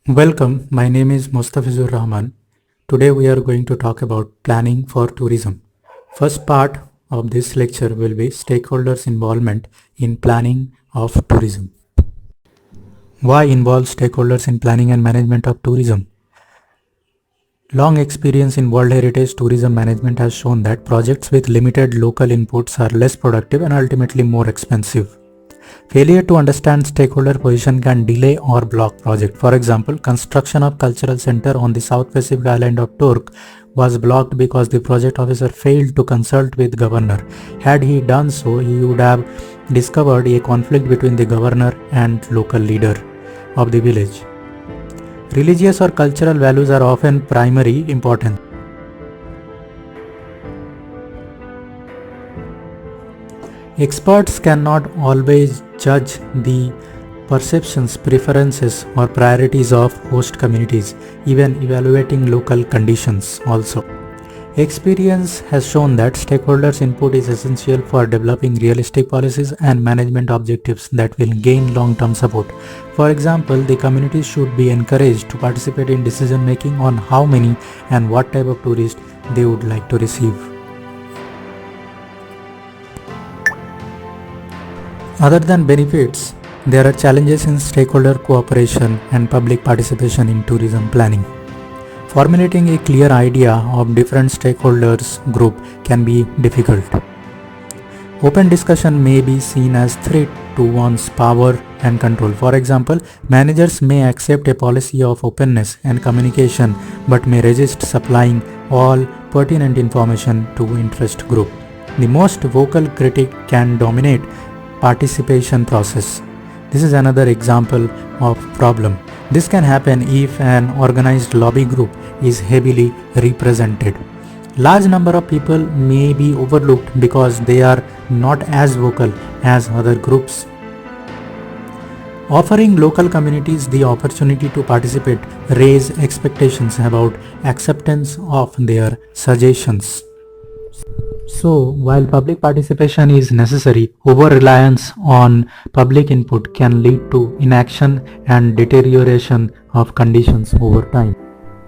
Welcome, my name is Mustafizur Rahman. Today we are going to talk about planning for tourism. First part of this lecture will be stakeholders involvement in planning of tourism. Why involve stakeholders in planning and management of tourism? Long experience in World Heritage tourism management has shown that projects with limited local inputs are less productive and ultimately more expensive. Failure to understand stakeholder position can delay or block project. For example, construction of cultural center on the South Pacific island of Turk was blocked because the project officer failed to consult with governor. Had he done so, he would have discovered a conflict between the governor and local leader of the village. Religious or cultural values are often primary importance. Experts cannot always judge the perceptions, preferences, or priorities of host communities, even evaluating local conditions also. Experience has shown that stakeholders' input is essential for developing realistic policies and management objectives that will gain long-term support. For example, the communities should be encouraged to participate in decision making on how many and what type of tourists they would like to receive. Other than benefits, there are challenges in stakeholder cooperation and public participation in tourism planning. Formulating a clear idea of different stakeholders group can be difficult. Open discussion may be seen as threat to one's power and control. For example, managers may accept a policy of openness and communication but may resist supplying all pertinent information to interest group. The most vocal critic can dominate participation process. This is another example of problem. This can happen if an organized lobby group is heavily represented. Large number of people may be overlooked because they are not as vocal as other groups. Offering local communities the opportunity to participate raise expectations about acceptance of their suggestions. So, while public participation is necessary, over-reliance on public input can lead to inaction and deterioration of conditions over time.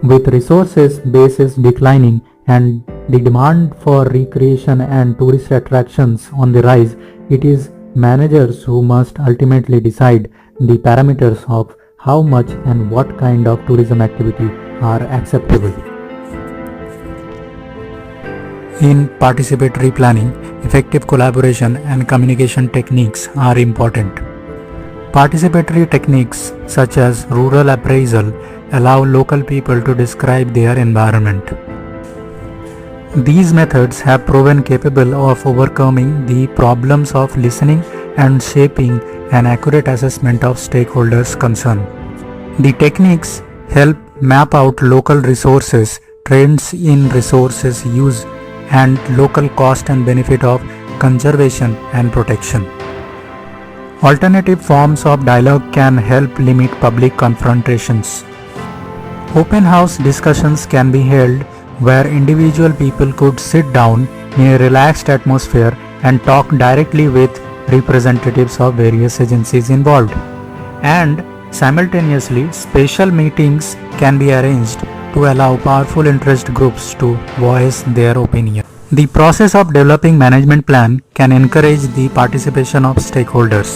With resources bases declining and the demand for recreation and tourist attractions on the rise, it is managers who must ultimately decide the parameters of how much and what kind of tourism activity are acceptable. In participatory planning, effective collaboration and communication techniques are important. Participatory techniques such as rural appraisal allow local people to describe their environment. These methods have proven capable of overcoming the problems of listening and shaping an accurate assessment of stakeholders' concern. The techniques help map out local resources, trends in resources use, and local cost and benefit of conservation and protection. Alternative forms of dialogue can help limit public confrontations. Open house discussions can be held where individual people could sit down in a relaxed atmosphere and talk directly with representatives of various agencies involved. And simultaneously, special meetings can be arranged to allow powerful interest groups to voice their opinion. The process of developing management plan can encourage the participation of stakeholders.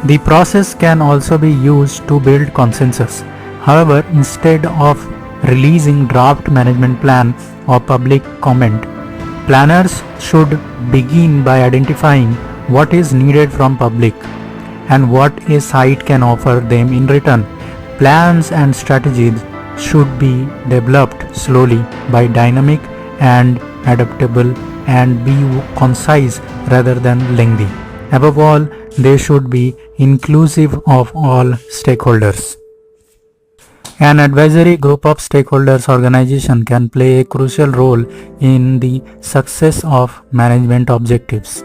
The process can also be used to build consensus. However, instead of releasing draft management plan or public comment, planners should begin by identifying what is needed from public and what a site can offer them in return. Plans and strategies should be developed slowly by dynamic and adaptable and be concise rather than lengthy. Above all, they should be inclusive of all stakeholders. An advisory group of stakeholders organization can play a crucial role in the success of management objectives.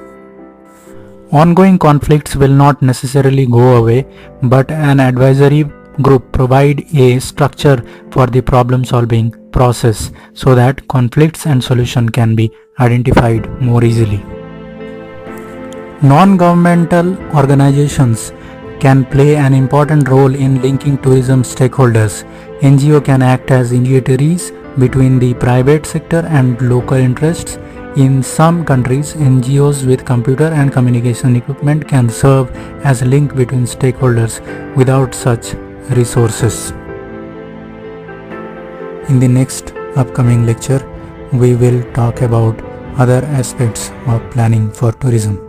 Ongoing conflicts will not necessarily go away, but an advisory group provide a structure for the problem solving process so that conflicts and solution can be identified more easily. Non-governmental organizations can play an important role in linking tourism stakeholders. NGO can act as intermediaries between the private sector and local interests. In some countries, NGOs with computer and communication equipment can serve as a link between stakeholders without such resources. In the next upcoming lecture, we will talk about other aspects of planning for tourism.